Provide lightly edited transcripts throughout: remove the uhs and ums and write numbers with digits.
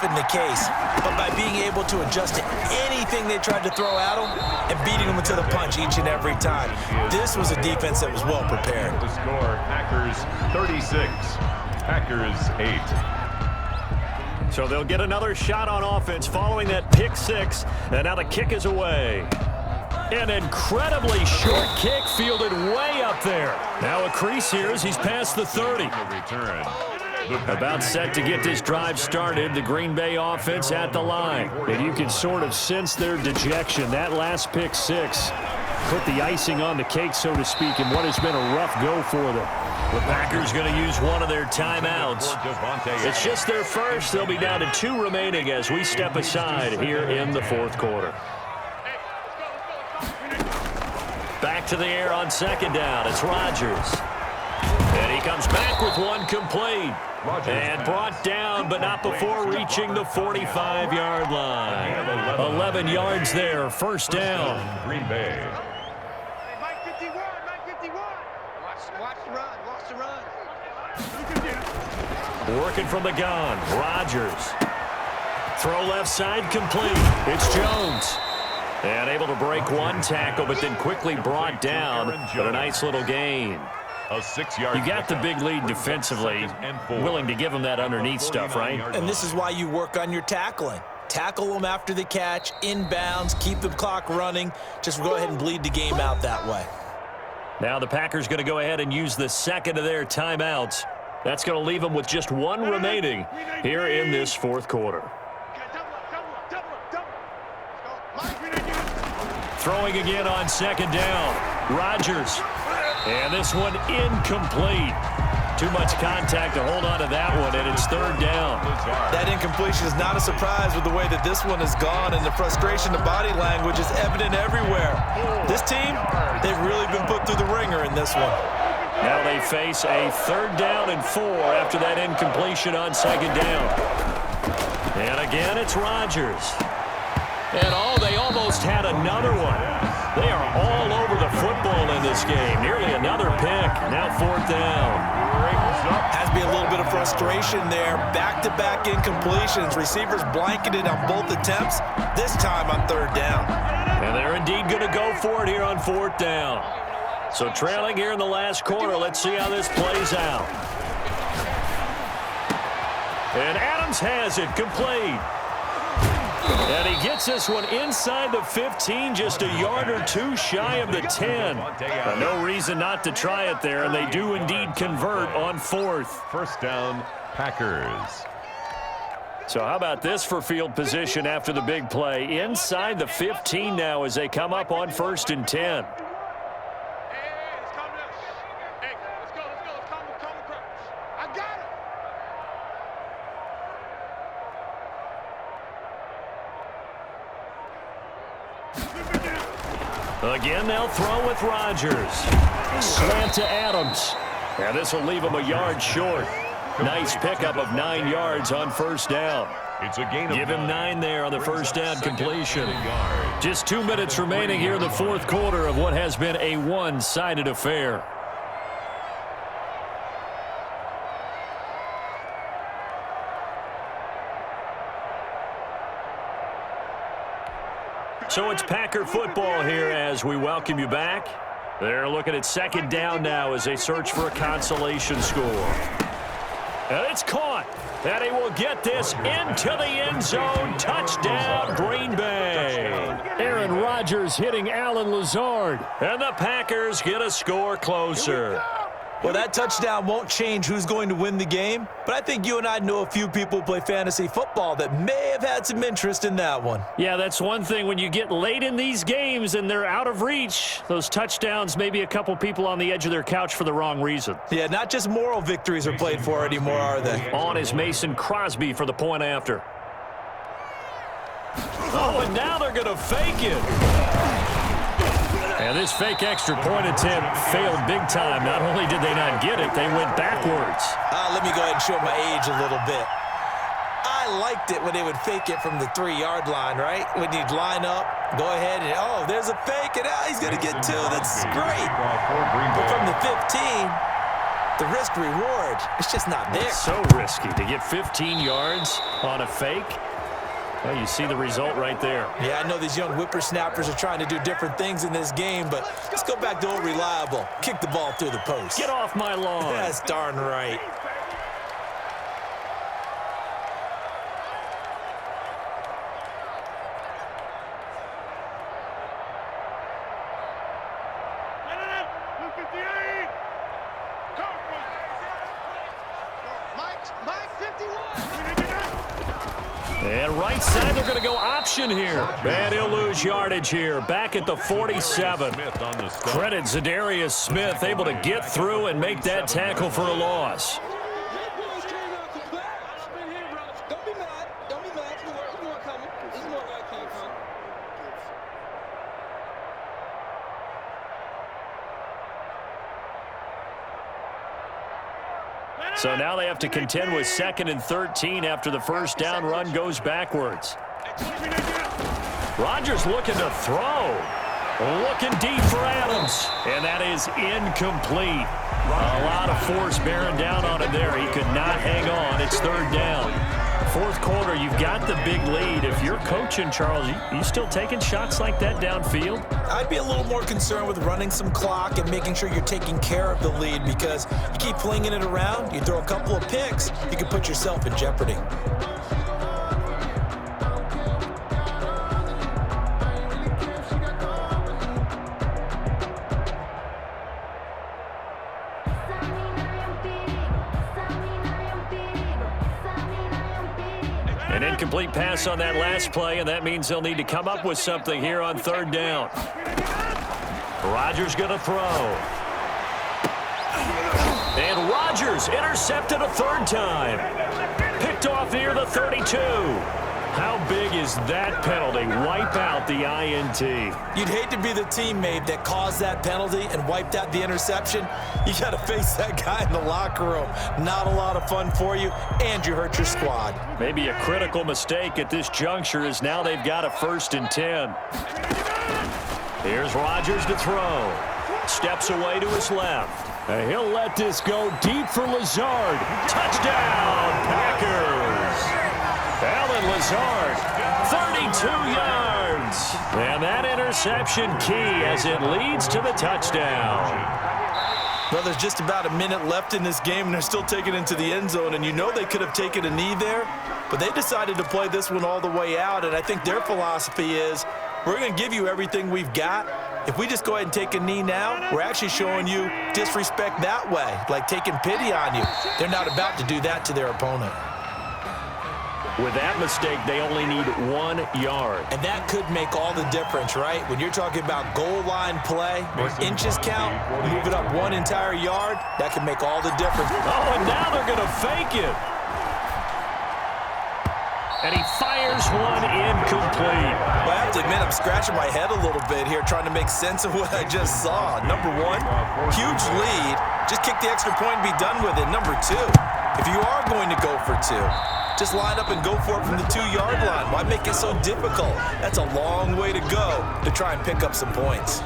often the case, but by being able to adjust to anything they tried to throw at them and beating them into the punch each and every time. This was a defense that was well prepared. The score, Packers 36, Packers 8. So they'll get another shot on offense following that pick six, and now the kick is away. An incredibly short kick fielded way up there. Now a crease here as he's past the 30. About set to get this drive started, the Green Bay offense at the line. And you can sort of sense their dejection. That last pick six put the icing on the cake, so to speak, in what has been a rough go for them. The Packers going to use one of their timeouts. It's just their first. They'll be down to 2 remaining as we step aside here in the fourth quarter. Back to the air on second down. It's Rodgers. And he comes back with one complete. And brought down, but not before reaching the 45-yard line. 11 yards there, first down. Green Bay. Mike 51, Mike 51. Watch the run, watch the run. Working from the gun, Rodgers. Throw left side complete. It's Jones. And able to break one tackle, but then quickly brought down. But a nice little gain. A 6-yard. You got the big lead defensively, willing to give them that underneath stuff, right? And this is why you work on your tackling. Tackle them after the catch, inbounds, keep the clock running. Just go ahead and bleed the game out that way. Now the Packers going to go ahead and use the second of their timeouts. That's going to leave them with just one remaining here in this fourth quarter. Throwing again on second down. Rodgers. And this one incomplete. Too much contact to hold on to that one, and it's third down. That incompletion is not a surprise with the way that this one has gone, and the frustration, the body language is evident everywhere. This team, they've really been put through the ringer in this one. Now they face a third down and 4 after that incompletion on second down. And again, it's Rodgers. And they almost had another one. They are all over the football in this game. Nearly another pick. Now fourth down. Has to be a little bit of frustration there. Back-to-back incompletions. Receivers blanketed on both attempts. This time on third down. And they're indeed going to go for it here on fourth down. So trailing here in the last quarter. Let's see how this plays out. And Adams has it complete. And he gets this one inside the 15, just a yard or two shy of the 10. No reason not to try it there, and they do indeed convert on fourth. First down, Packers. So how about this for field position after the big play? Inside the 15 now as they come up on first and 10. Again, they'll throw with Rodgers. Slant to Adams. And this will leave him a yard short. Nice pickup of 9 yards on first down. It's a gain of Give him 9 there on the first down completion. Just 2 minutes remaining here in the fourth quarter of what has been a one-sided affair. So it's Packer football here as we welcome you back. They're looking at second down now as they search for a consolation score. And it's caught. And he will get this into the end zone. Touchdown, Green Bay. Aaron Rodgers hitting Allen Lazard. And the Packers get a score closer. Well, that touchdown won't change who's going to win the game, but I think you and I know a few people who play fantasy football that may have had some interest in that one. Yeah, that's one thing. When you get late in these games and they're out of reach, those touchdowns, maybe a couple people on the edge of their couch for the wrong reason. Yeah, not just moral victories are played for anymore, are they? On is Mason Crosby for the point after. Oh, and now they're going to fake it. And this fake extra point attempt failed big time. Not only did they not get it, they went backwards. Let me go ahead and show my age a little bit. I liked it when they would fake it from the 3-yard line, right? When you'd line up, go ahead and, there's a fake, and he's going to get 2. That's great. But from the 15, The risk reward, it's just not there. It's so risky to get 15 yards on a fake. Well, you see the result right there. Yeah, I know these young whippersnappers are trying to do different things in this game, but let's go back to old reliable. Kick the ball through the post. Get off my lawn. That's darn right. And right side, they're going to go option here. And he'll lose yardage here. Back at the 47. Credit Zadarius Smith, able to get through and make that tackle for a loss. So now they have to contend with 2nd and 13 after the first down run goes backwards. Rodgers looking to throw. Looking deep for Adams. And that is incomplete. A lot of force bearing down on him there. He could not hang on. It's 3rd down. 4th quarter, you've got the big lead. If you're coaching, Charles, you still taking shots like that downfield? I'd be a little more concerned with running some clock and making sure you're taking care of the lead, because you keep flinging it around, you throw a couple of picks, you can put yourself in jeopardy. An incomplete pass on that last play, and that means they'll need to come up with something here on 3rd down. Rodgers going to throw. And Rodgers intercepted a 3rd time. Picked off near the 32. How big is that penalty? Wipe out the INT. You'd hate to be the teammate that caused that penalty and wiped out the interception. You got to face that guy in the locker room. Not a lot of fun for you, and you hurt your squad. Maybe a critical mistake at this juncture is now they've got a 1st and 10. Here's Rodgers to throw. Steps away to his left. And he'll let this go deep for Lazard. Touchdown, Packers. Allen Lazard, 32 yards. And that interception key as it leads to the touchdown. Well, there's just about a minute left in this game, and they're still taking it into the end zone. And you know they could have taken a knee there, but they decided to play this one all the way out. And I think their philosophy is, we're going to give you everything we've got. If we just go ahead and take a knee now, we're actually showing you disrespect that way, like taking pity on you. They're not about to do that to their opponent. With that mistake, they only need 1 yard. And that could make all the difference, right? When you're talking about goal line play, where inches count, move it up 1 entire yard, that can make all the difference. Oh, and now they're going to fake it. And he fires one incomplete. Well, I have to admit, I'm scratching my head a little bit here trying to make sense of what I just saw. Number 1, huge lead. Just kick the extra point and be done with it. Number 2, if you are going to go for 2, just line up and go for it from the 2-yard line. Why make it so difficult? That's a long way to go to try and pick up some points.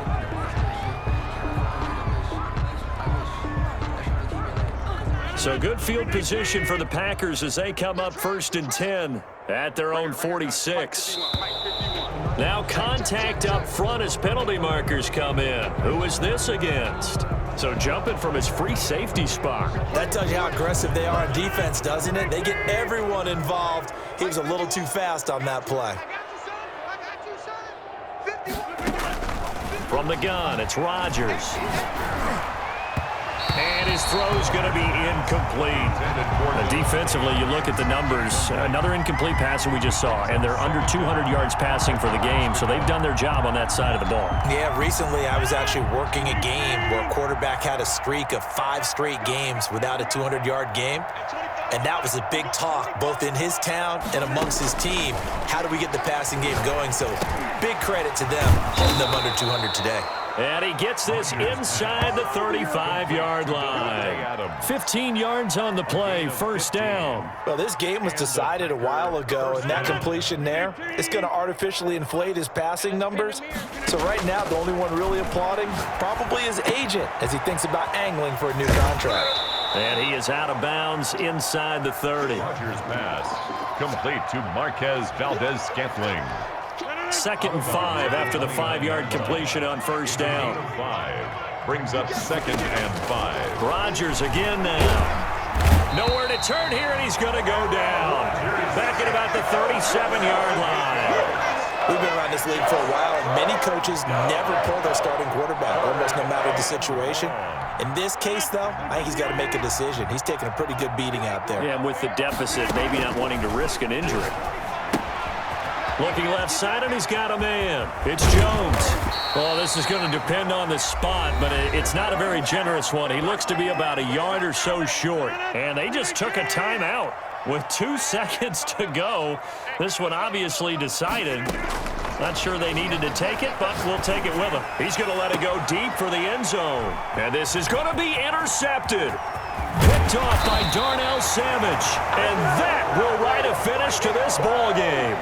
So good field position for the Packers as they come up 1st and 10 at their own 46. Now contact up front as penalty markers come in. Who is this against? So jumping from his free safety spot. That tells you how aggressive they are on defense, doesn't it? They get everyone involved. He was a little too fast on that play. From the gun, it's Rodgers. And his throw's going to be incomplete. Defensively, you look at the numbers. Another incomplete pass that we just saw, and they're under 200 yards passing for the game, so they've done their job on that side of the ball. Yeah, recently I was actually working a game where a quarterback had a streak of 5 straight games without a 200-yard game, and that was a big talk both in his town and amongst his team. How do we get the passing game going? So big credit to them holding them under 200 today. And he gets this inside the 35-yard line. 15 yards on the play, 1st down. Well, this game was decided a while ago, and that completion there is going to artificially inflate his passing numbers. So right now, the only one really applauding probably his agent as he thinks about angling for a new contract. And he is out of bounds inside the 30. Rodgers pass complete to Marquez Valdez-Scantling. 2nd and 5 after the 5-yard completion on first down. 5 brings up 2nd and 5. Rodgers again now. Nowhere to turn here, and he's going to go down. Back at about the 37-yard line. We've been around this league for a while, and many coaches never pull their starting quarterback, almost no matter the situation. In this case, though, I think he's got to make a decision. He's taking a pretty good beating out there. Yeah, and with the deficit, maybe not wanting to risk an injury. Looking left side, and he's got a man. It's Jones. Well, this is going to depend on the spot, but it's not a very generous one. He looks to be about a yard or so short. And they just took a timeout with 2 seconds to go. This one obviously decided. Not sure they needed to take it, but we'll take it with him. He's going to let it go deep for the end zone. And this is going to be intercepted. Picked off by Darnell Savage. And that will write a finish to this ball game.